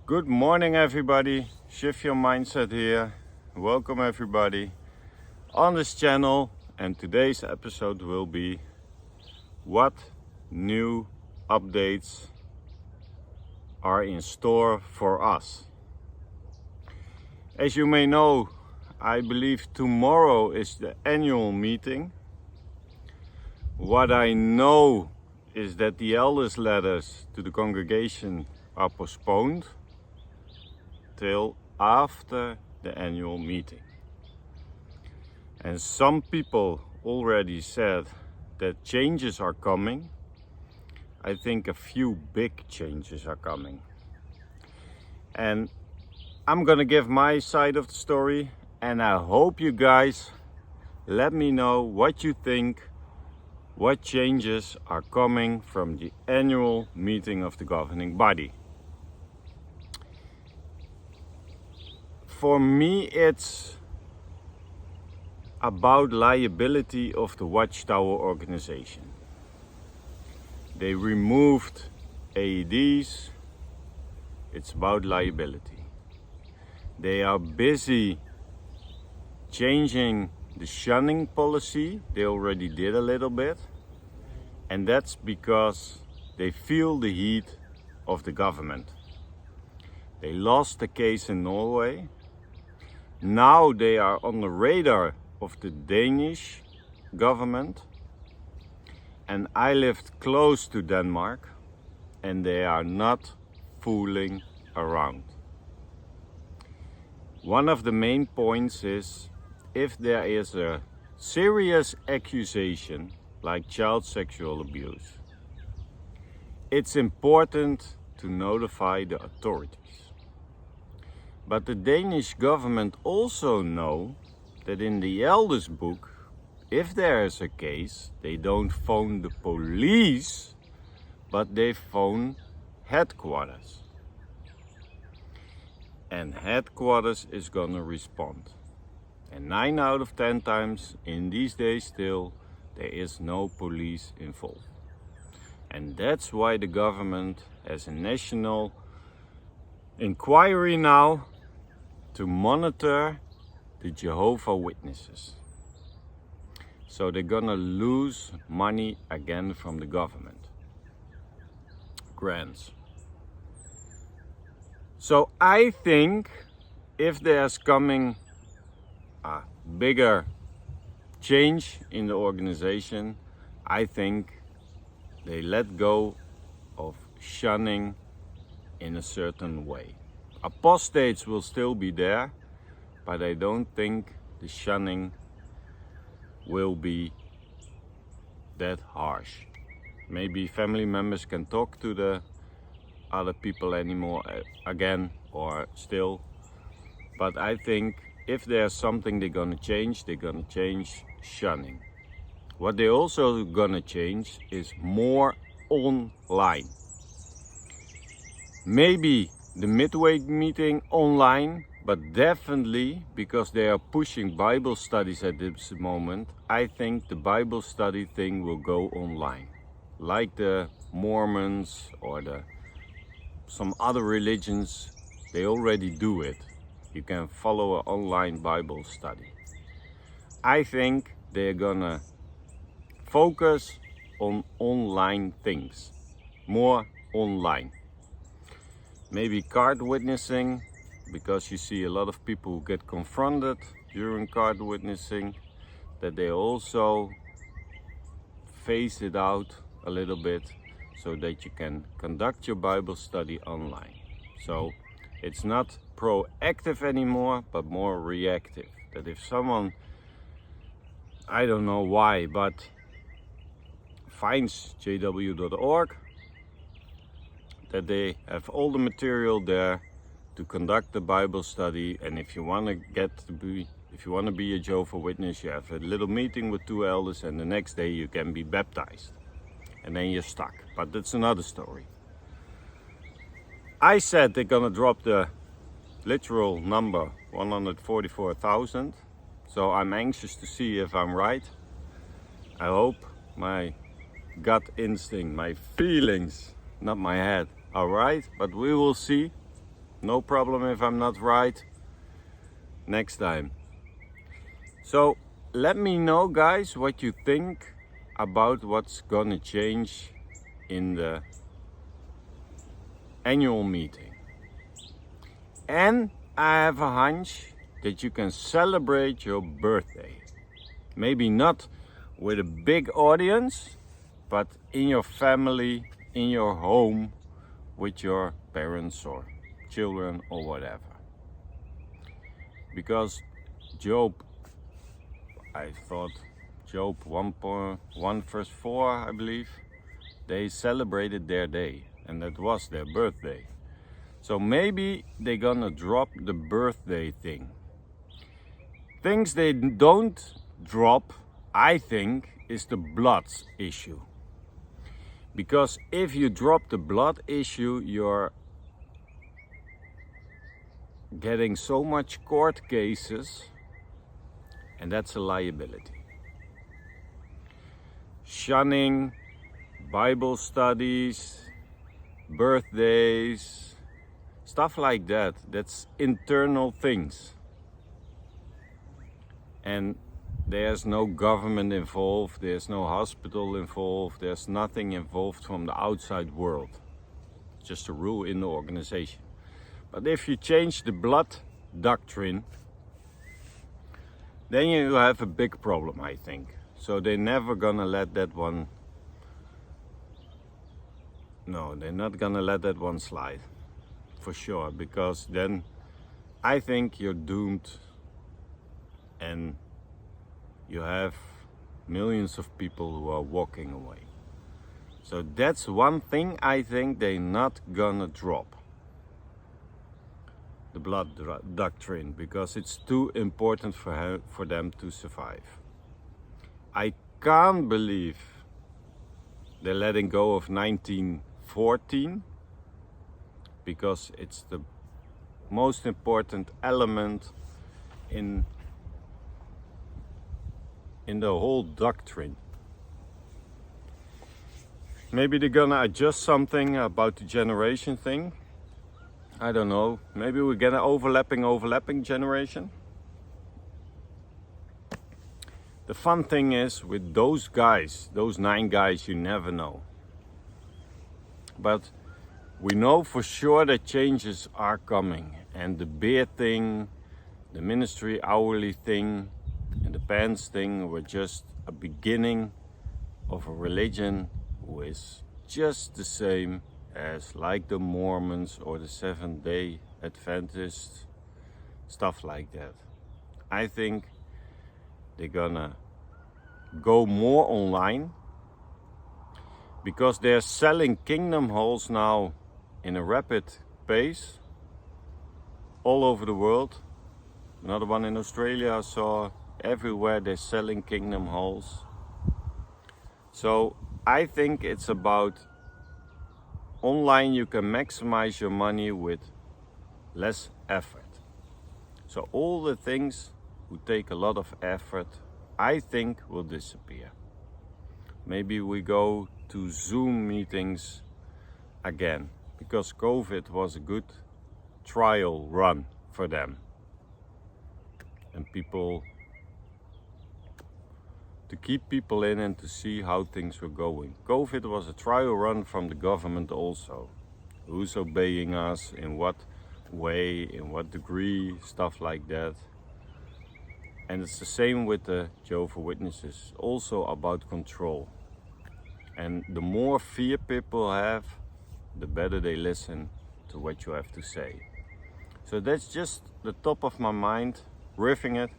Good morning, everybody. Shift your mindset here. Welcome, everybody, on this channel. And today's episode will be what new updates are in store for us. As you may know, I believe tomorrow is the annual meeting. What I know is that the elders' letters to the congregation are postponed till after the annual meeting. And some people already said that changes are coming. I think a few big changes are coming. And I'm gonna give my side of the story, and I hope you guys let me know what you think, what changes are coming from the annual meeting of the governing body. For me, it's about liability of the Watchtower organization. They removed AEDs. It's about liability. They are busy changing the shunning policy. They already did a little bit, and that's because they feel the heat of the government. They lost the case in Norway. Now they are on the radar of the Danish government, and I lived close to Denmark, and they are not fooling around. One of the main points is, if there is a serious accusation like child sexual abuse, it's important to notify the authorities. But the Danish government also know that in the elders book, if there is a case, they don't phone the police, but they phone headquarters. And headquarters is gonna respond. And 9 out of 10 times in these days still, there is no police involved. And that's why the government has a national inquiry now to monitor the Jehovah's Witnesses. So they're gonna lose money again from the government. Grants. So I think if there's coming a bigger change in the organization, I think they let go of shunning in a certain way. Apostates will still be there, but I don't think the shunning will be that harsh. Maybe family members can talk to the other people anymore again, or still. But I think if there's something they're gonna change shunning. What they're also gonna change is more online. Maybe the midweek meeting online, but definitely, because they are pushing Bible studies at this moment, I think the Bible study thing will go online. Like the Mormons or some other religions, they already do it. You can follow an online Bible study. I think they're gonna focus on online things, more online. Maybe card witnessing, because you see a lot of people who get confronted during card witnessing, that they also phase it out a little bit so that you can conduct your Bible study online. So it's not proactive anymore, but more reactive. That if someone, I don't know why, but finds jw.org, that they have all the material there to conduct the Bible study. And if you want to be a Jehovah's Witness, you have a little meeting with 2 elders, and the next day you can be baptized, and then you're stuck. But that's another story. I said they're gonna drop the literal number 144,000, so I'm anxious to see if I'm right. I hope my gut instinct, my feelings, not my head, are right, but we will see. No problem if I'm not right. Next time. So let me know, guys, what you think about what's gonna change in the annual meeting. And I have a hunch that you can celebrate your birthday. Maybe not with a big audience, but in your family, in your home, with your parents or children or whatever. Because Job, I thought Job 1 verse 4, I believe, they celebrated their day, and that was their birthday. So maybe they're gonna drop the birthday thing. Things they don't drop, I think, is the blood issue. Because if you drop the blood issue, you're getting so much court cases, and that's a liability. Shunning, Bible studies, birthdays, stuff like that, that's internal things. And there's no government involved, there's no hospital involved, there's nothing involved from the outside world. It's just a rule in the organization. But if you change the blood doctrine, then you have a big problem, I think. So they're never gonna let that one, no, they're not gonna let that one slide, for sure, because then I think you're doomed and you have millions of people who are walking away. So that's one thing I think they're not gonna drop. The blood doctrine, because it's too important for them to survive. I can't believe they're letting go of 1914, because it's the most important element in the whole doctrine. Maybe they're gonna adjust something about the generation thing. I don't know. Maybe we get an overlapping generation. The fun thing is with those guys, those 9 guys, you never know. But we know for sure that changes are coming. And the beard thing, the ministry hourly thing, and the pants thing were just a beginning of a religion who is just the same as like the Mormons or the Seventh-day Adventists, stuff like that. I think they're gonna go more online because they're selling kingdom halls now in a rapid pace all over the world. Another one in Australia I saw. Everywhere they're selling kingdom halls. So I think it's about online you can maximize your money with less effort. So all the things who take a lot of effort, I think, will disappear. Maybe we go to Zoom meetings again, because COVID was a good trial run for them. And people, to keep people in and to see how things were going. COVID was a trial run from the government also. Who's obeying us, in what way, in what degree, stuff like that. And it's the same with the Jehovah's Witnesses, also about control. And the more fear people have, the better they listen to what you have to say. So that's just the top of my mind, riffing it.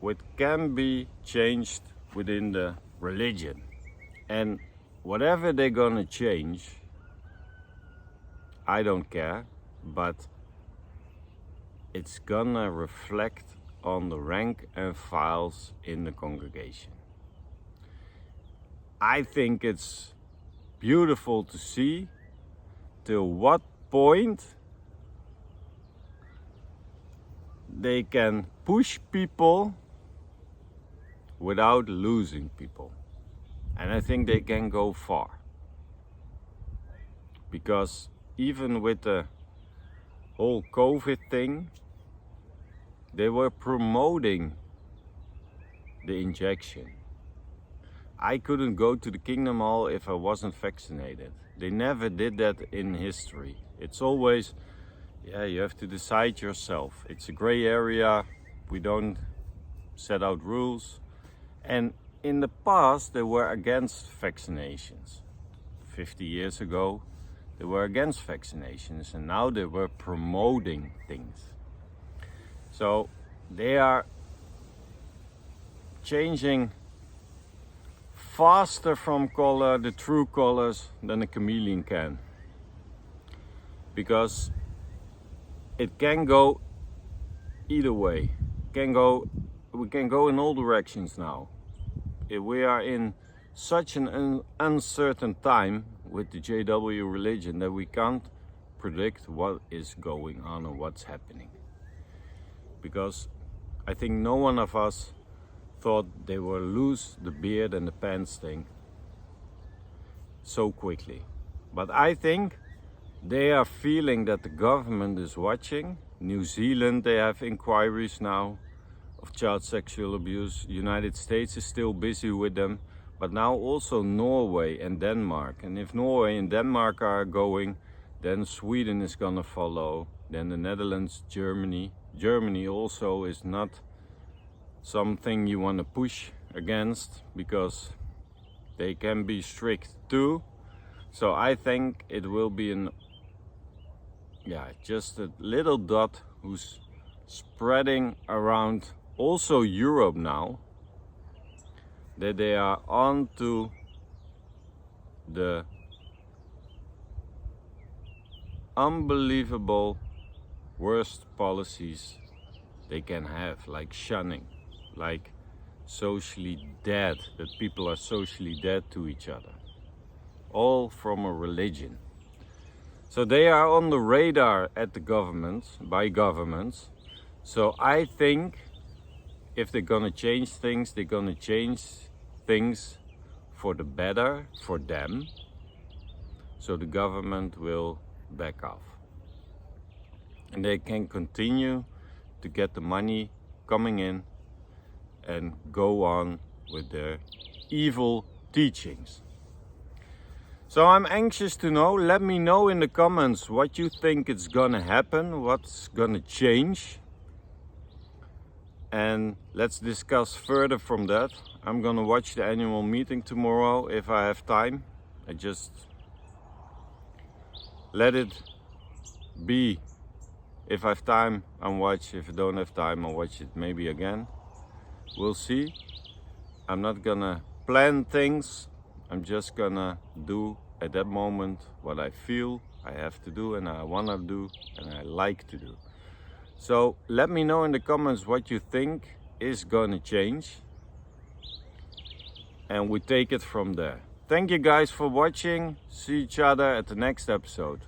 What can be changed within the religion. And whatever they're gonna change, I don't care, but it's gonna reflect on the rank and files in the congregation. I think it's beautiful to see till what point they can push people without losing people. And I think they can go far. Because even with the whole COVID thing, they were promoting the injection. I couldn't go to the Kingdom Hall if I wasn't vaccinated. They never did that in history. It's always, yeah, you have to decide yourself. It's a gray area. We don't set out rules. And in the past, they were against vaccinations. 50 years ago, they were against vaccinations, and now they were promoting things. So they are changing faster from color, the true colors, than a chameleon can. Because it can go either way. We can go in all directions now. We are in such an uncertain time with the JW religion that we can't predict what is going on or what's happening. Because I think no one of us thought they will lose the beard and the pants thing so quickly. But I think they are feeling that the government is watching. New Zealand, they have inquiries now of child sexual abuse. United States is still busy with them. But now also Norway and Denmark. And if Norway and Denmark are going, then Sweden is gonna follow. Then the Netherlands, Germany. Germany also is not something you want to push against because they can be strict too. So I think it will be just a little dot who's spreading around also Europe now, that they are on to the unbelievable worst policies they can have, like shunning, like socially dead, that people are socially dead to each other, all from a religion. So they are on the radar at the governments, by governments. So I think if they're gonna change things, they're gonna change things for the better for them. So the government will back off. And they can continue to get the money coming in and go on with their evil teachings. So I'm anxious to know. Let me know in the comments what you think is gonna happen, what's gonna change. And let's discuss further from that. I'm gonna watch the annual meeting tomorrow if I have time. I just let it be. If I have time, I'll watch. If I don't have time, I'll watch it maybe again. We'll see. I'm not gonna plan things. I'm just gonna do at that moment what I feel I have to do and I wanna do and I like to do. So let me know in the comments what you think is gonna change. And we take it from there. Thank you guys for watching. See each other at the next episode.